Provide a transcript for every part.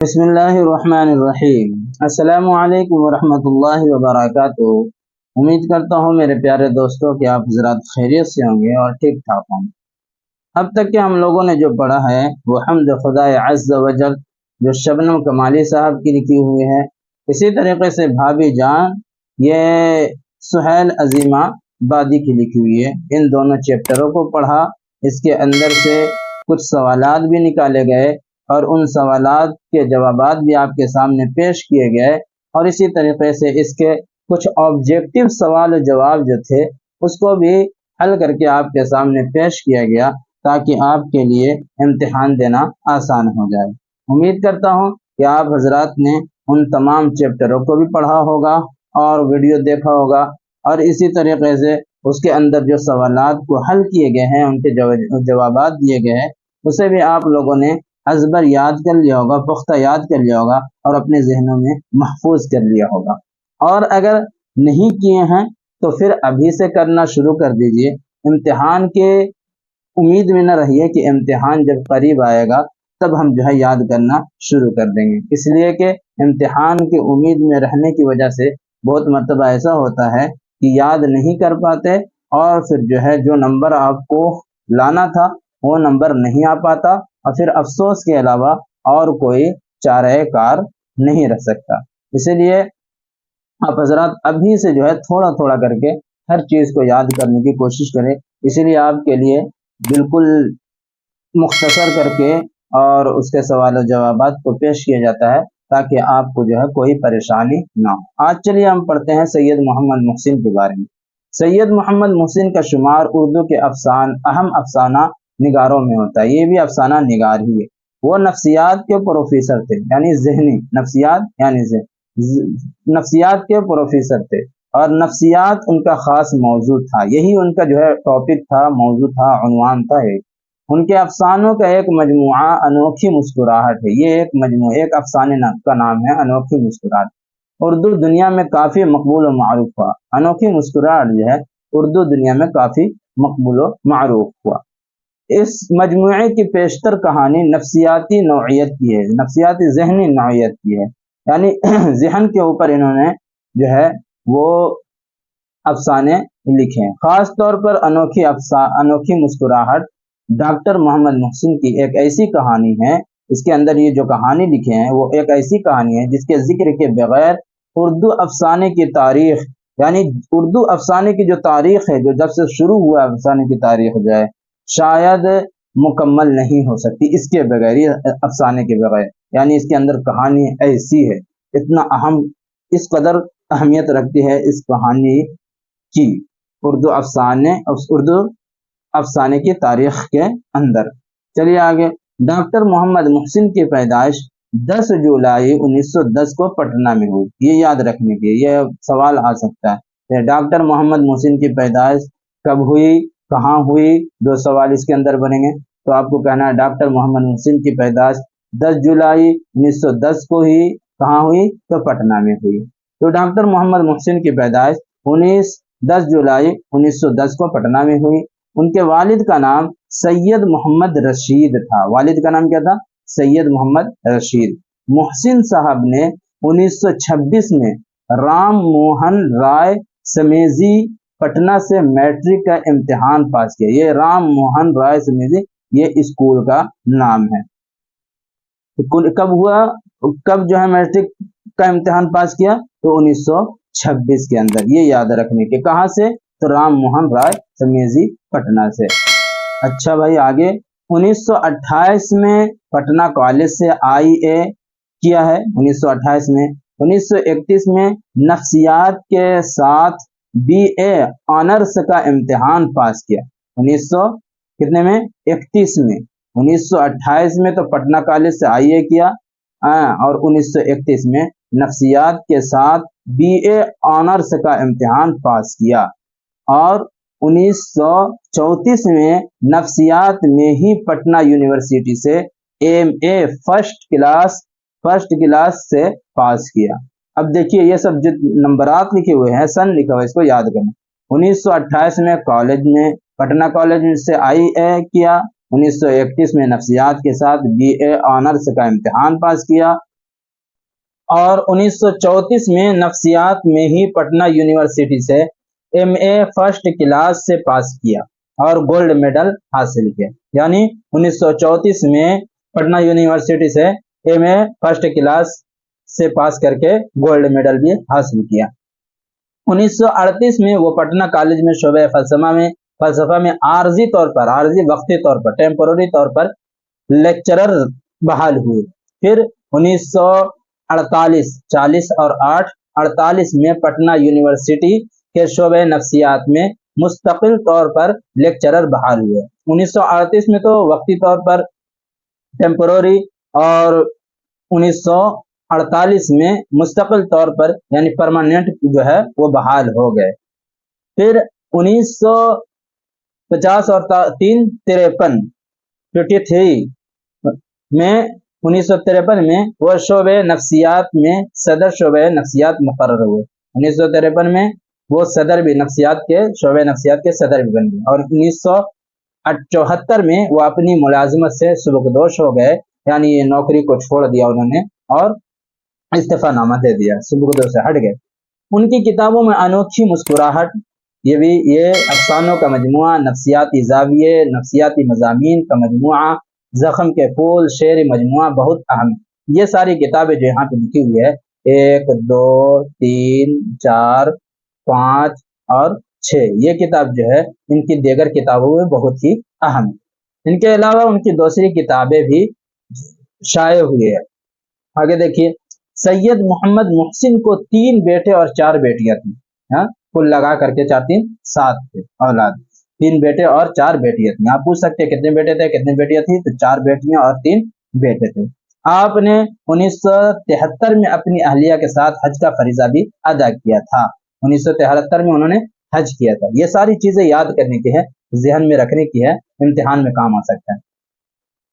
بسم اللہ الرحمن الرحیم۔ السلام علیکم ورحمۃ اللہ وبرکاتہ۔ امید کرتا ہوں میرے پیارے دوستوں کہ آپ حضرات خیریت سے ہوں گے اور ٹھیک ٹھاک ہوں گے۔ اب تک کہ ہم لوگوں نے جو پڑھا ہے وہ حمد خدا عز و جل جو شبنم کمالی صاحب کی لکھی ہوئی ہے، اسی طریقے سے بھابی جان یہ سہیل عظیمہ بادی کی لکھی ہوئی ہے۔ ان دونوں چیپٹروں کو پڑھا، اس کے اندر سے کچھ سوالات بھی نکالے گئے اور ان سوالات کے جوابات بھی آپ کے سامنے پیش کیے گئے، اور اسی طریقے سے اس کے کچھ آبجیکٹو سوال و جواب جو تھے اس کو بھی حل کر کے آپ کے سامنے پیش کیا گیا تاکہ آپ کے لیے امتحان دینا آسان ہو جائے۔ امید کرتا ہوں کہ آپ حضرات نے ان تمام چیپٹروں کو بھی پڑھا ہوگا اور ویڈیو دیکھا ہوگا، اور اسی طریقے سے اس کے اندر جو سوالات کو حل کیے گئے ہیں، ان کے جوابات دیے گئے ہیں، اسے بھی آپ لوگوں نے ازبر یاد کر لیا ہوگا، پختہ یاد کر لیا ہوگا اور اپنے ذہنوں میں محفوظ کر لیا ہوگا۔ اور اگر نہیں کیے ہیں تو پھر ابھی سے کرنا شروع کر دیجئے۔ امتحان کے امید میں نہ رہیے کہ امتحان جب قریب آئے گا تب ہم جو ہے یاد کرنا شروع کر دیں گے، اس لیے کہ امتحان کی امید میں رہنے کی وجہ سے بہت مرتبہ ایسا ہوتا ہے کہ یاد نہیں کر پاتے، اور پھر جو ہے جو نمبر آپ کو لانا تھا وہ نمبر نہیں آ پاتا، اور پھر افسوس کے علاوہ اور کوئی چارہ کار نہیں رہ سکتا۔ اسی لیے آپ حضرات ابھی سے جو ہے تھوڑا تھوڑا کر کے ہر چیز کو یاد کرنے کی کوشش کریں۔ اسی لیے آپ کے لیے بالکل مختصر کر کے اور اس کے سوال و جوابات کو پیش کیا جاتا ہے تاکہ آپ کو جو ہے کوئی پریشانی نہ ہو۔ آج چلیے ہم پڑھتے ہیں سید محمد محسن کے بارے میں۔ سید محمد محسن کا شمار اردو کے اہم افسانہ نگاروں میں ہوتا ہے، یہ بھی افسانہ نگار ہی ہے۔ وہ نفسیات کے پروفیسر تھے، یعنی ذہنی نفسیات، یعنی نفسیات کے پروفیسر تھے، اور نفسیات ان کا خاص موضوع تھا، یہی ان کا جو ہے ٹاپک تھا، موضوع تھا، عنوان تھا۔ ان کے افسانوں کا ایک مجموعہ انوکھی مسکراہٹ ہے، یہ ایک مجموعہ، ایک افسانے کا نام ہے انوکھی مسکراہٹ۔ اردو دنیا میں کافی مقبول و معروف ہوا، انوکھی مسکراہٹ جو ہے اردو دنیا میں کافی مقبول و معروف ہوا۔ اس مجموعے کی بیشتر کہانی نفسیاتی نوعیت کی ہے، نفسیاتی ذہنی نوعیت کی ہے، یعنی ذہن کے اوپر انہوں نے جو ہے وہ افسانے لکھے ہیں۔ خاص طور پر انوکھی مسکراہٹ ڈاکٹر محمد محسن کی ایک ایسی کہانی ہے، اس کے اندر یہ جو کہانی لکھے ہیں وہ ایک ایسی کہانی ہے جس کے ذکر کے بغیر اردو افسانے کی تاریخ، یعنی اردو افسانے کی جو تاریخ ہے، جو جب سے شروع ہوا افسانے کی تاریخ جو ہے، شاید مکمل نہیں ہو سکتی اس کے بغیر، یہ افسانے کے بغیر، یعنی اس کے اندر کہانی ایسی ہے، اتنا اہم، اس قدر اہمیت رکھتی ہے اس کہانی کی اردو افسانے کی تاریخ کے اندر۔ چلیے آگے۔ ڈاکٹر محمد محسن کی پیدائش 10 جولائی 1910 کو پٹنہ میں ہوئی، یہ یاد رکھنے کی، یہ سوال آ سکتا ہے، ڈاکٹر محمد محسن کی پیدائش کب ہوئی، کہاں ہوئی، دو سوال اس کے اندر بنیں گے۔ تو آپ کو کہنا ہے ڈاکٹر محمد محسن کی پیدائش 10 جولائی 1910 کو ہی، کہاں ہوئی، تو پٹنہ میں ہوئی۔ تو ڈاکٹر محمد محسن کی پیدائش 10 جولائی 1910 کو پٹنہ میں ہوئی۔ ان کے والد کا نام سید محمد رشید تھا، والد کا نام کیا تھا؟ سید محمد رشید۔ محسن صاحب نے 1926 میں رام موہن رائے سمیزی پٹنہ سے میٹرک کا امتحان پاس کیا، یہ رام موہن رائے سمیزی یہ اسکول کا نام ہے۔ کب ہوا، کب جو ہے میٹرک کا امتحان پاس کیا؟ تو 1926 کے اندر، یہ یاد رکھنے کے۔ کہاں سے؟ تو رام موہن رائے سمیزی پٹنہ سے۔ اچھا بھائی آگے، 1928 میں پٹنہ کالج سے IAA کیا ہے، 1928 میں۔ 1931 میں نفسیات کے ساتھ BA آنرس کا امتحان پاس کیا، 1931 میں۔ 1928 میں تو پٹنہ کالج سے IAA کیا، اور 1931 میں نفسیات کے ساتھ BA آنرس کا امتحان پاس کیا، اور 1934 میں نفسیات میں ہی پٹنہ یونیورسٹی سے MA فرسٹ کلاس سے پاس کیا۔ اب دیکھیے یہ سب جو نمبرات لکھے ہوئے ہیں، سن لکھا ہوا ہے، اس کو یاد کریں۔ 1928 میں کالج میں پٹنہ کالج سے IAA کیا، 1931 میں نفسیات کے ساتھ BA آنرس کا امتحان پاس کیا، और 1934 में नफ्सियात में ही पटना यूनिवर्सिटी से एमए फर्स्ट क्लास से पास किया और गोल्ड मेडल हासिल किया। यानी 1934 में पटना यूनिवर्सिटी से एमए फर्स्ट क्लास से पास करके गोल्ड मेडल भी हासिल किया। 1938 में वो पटना कॉलेज में शोबे फलसफा में आर्जी वक्ती तौर पर टेम्पोररी तौर पर लेक्चरर बहाल हुए। फिर 1948 40 और 48 में पटना यूनिवर्सिटी के शोबे नफ्सियात में मुस्तकिल तौर पर लेक्चरर बहाल हुए। 1938 में तो वक्ती तौर पर टेम्पोररी और 1948 में मुस्तकिल तौर पर यानी परमानेंट जो है वो बहाल हो गए। फिर 1950 और 53 में 1953 में वो शोबे नफ्सियात में सदर शोबे नफ्सियात मुकर्रर हुए। 1953 में वो सदर भी नफ्सियात के शोबे नफ्सियात के सदर भी बन गए और 1974 में वो अपनी मुलाजमत से सुबकदोश हो गए, यानी ये नौकरी को छोड़ दिया उन्होंने और इस्तीफा नामा दे दिया, सुबकदोश से हट गए। उनकी किताबों में अनोखी मुस्कुराहट, ये अफसानों का मजमुआ, नफ्सियाती जाविये, नफ्सियाती मजामीन का मजमुआ, जख्म के फूल, शेर मजमुआ बहुत अहम। ये सारी किताबें जो यहाँ पे लिखी हुई है 1 2 3 4 5 और 6, ये किताब जो है इनकी दीगर किताबों में बहुत ही अहम है। इनके अलावा उनकी दूसरी किताबें भी शाये हुई है। आगे देखिए, सैयद मोहम्मद मुहसिन को 3 बेटे और 4 बेटियां थी। कुल लगा करके 4 3 7 थे औलाद, 3 बेटे और 4 बेटियां थी। आप पूछ सकते हैं कितने बेटे थे कितनी बेटियां थी, तो 4 बेटियां और 3 बेटे थे। आपने 1973 में अपनी अहलिया के साथ हज का फरीजा भी अदा किया था। 1973 में उन्होंने हज किया था। ये सारी चीजें याद करने की है, जहन में रखने की है, इम्तिहान में काम आ सकता है।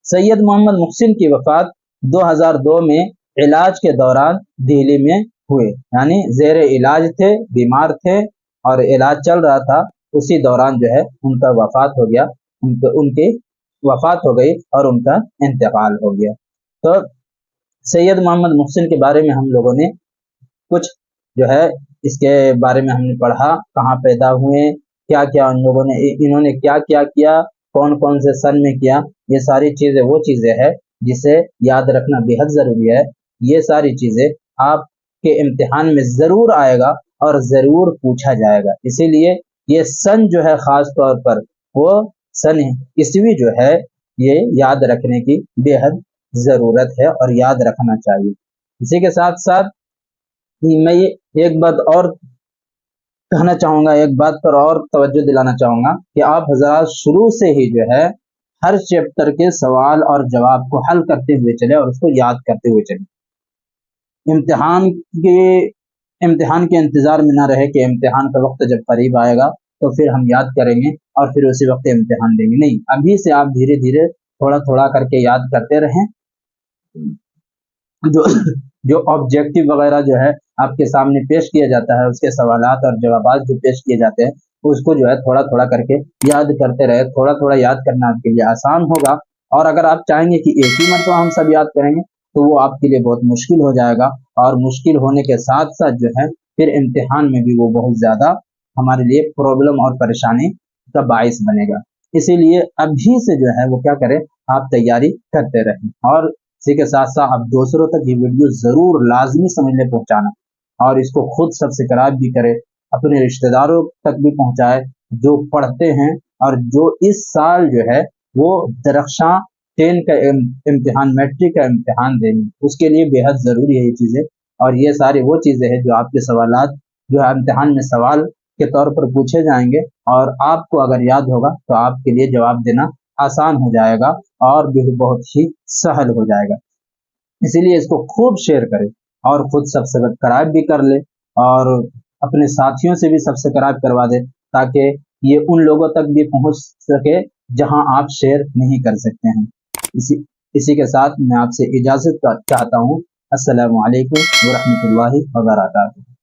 सैयद मोहम्मद मुहसिन की वफात 2002 में इलाज के दौरान दिल्ली में हुए, यानी जेर इलाज थे, बीमार थे और इलाज चल रहा था, उसी दौरान जो है उनका वफात हो गया, उनकी वफात हो गई और उनका इंतकाल हो गया। तो सैयद मोहम्मद मुहसिन के बारे में हम लोगों ने कुछ जो है इसके बारे में हमने पढ़ा, कहाँ पैदा हुए, क्या क्या उन लोगों ने इन्होंने क्या क्या किया, कौन कौन से सन में किया, ये सारी चीजें वो चीजें हैं जिसे याद रखना बेहद जरूरी है। ये सारी चीजें आपके इम्तिहान में जरूर आएगा और जरूर पूछा जाएगा, इसीलिए ये सन जो है खास तौर पर वो सन ईस्वी जो है ये याद रखने की बेहद जरूरत है और याद रखना चाहिए। इसी के साथ साथ मैं ये एक बात और कहना चाहूंगा, एक बात पर और तवज्जो दिलाना चाहूंगा कि आप हजरात शुरू से ही जो है हर चैप्टर के सवाल और जवाब को हल करते हुए चले और उसको याद करते हुए चले। इम्तिहान के इंतजार में ना रहे कि इम्तिहान का वक्त जब करीब आएगा तो फिर हम याद करेंगे और फिर उसी वक्त इम्तिहान देंगे। नहीं, अभी से आप धीरे धीरे थोड़ा थोड़ा करके याद करते रहें। जो जो ऑब्जेक्टिव वगैरह जो है आपके सामने पेश किया जाता है, उसके सवालात और जवाबात जो पेश किए जाते हैं, उसको जो है थोड़ा थोड़ा करके याद करते रहे। थोड़ा थोड़ा याद करना आपके लिए आसान होगा, और अगर आप चाहेंगे कि एक ही मरतबा हम सब याद करेंगे तो वो आपके लिए बहुत मुश्किल हो जाएगा, और मुश्किल होने के साथ साथ जो है फिर इम्तिहान में भी वो बहुत ज्यादा हमारे लिए प्रॉब्लम और परेशानी का बाइस बनेगा। इसीलिए अभी से जो है वो क्या करें, आप तैयारी करते रहें। और इसी के साथ साथ आप दूसरों तक ये वीडियो जरूर लाजमी समझ ले पहुंचाना, और इसको खुद सब्सक्राइब भी करें, अपने रिश्तेदारों तक भी पहुंचाए जो पढ़ते हैं और जो इस साल जो है वो दरख्शां 10 का इम्तिहान, मैट्रिक का इम्तिहान देंगे, उसके लिए बेहद जरूरी है ये चीजें। और ये सारी वो चीजें हैं जो आपके सवालात जो है इम्तिहान में सवाल के तौर पर पूछे जाएंगे, और आपको अगर याद होगा तो आपके लिए जवाब देना आसान हो जाएगा और भी बहुत ही सहल हो जाएगा। इसीलिए इसको खूब शेयर करें और खुद सब्सक्राइब भी कर ले और अपने साथियों से भी सब्सक्राइब करवा दे, ताकि ये उन लोगों तक भी पहुंच सके जहां आप शेयर नहीं कर सकते हैं। इसी के साथ मैं आपसे इजाजत चाहता हूँ। अस्सलामु अलैकुम व रहमतुल्लाहि व बरकातुहू।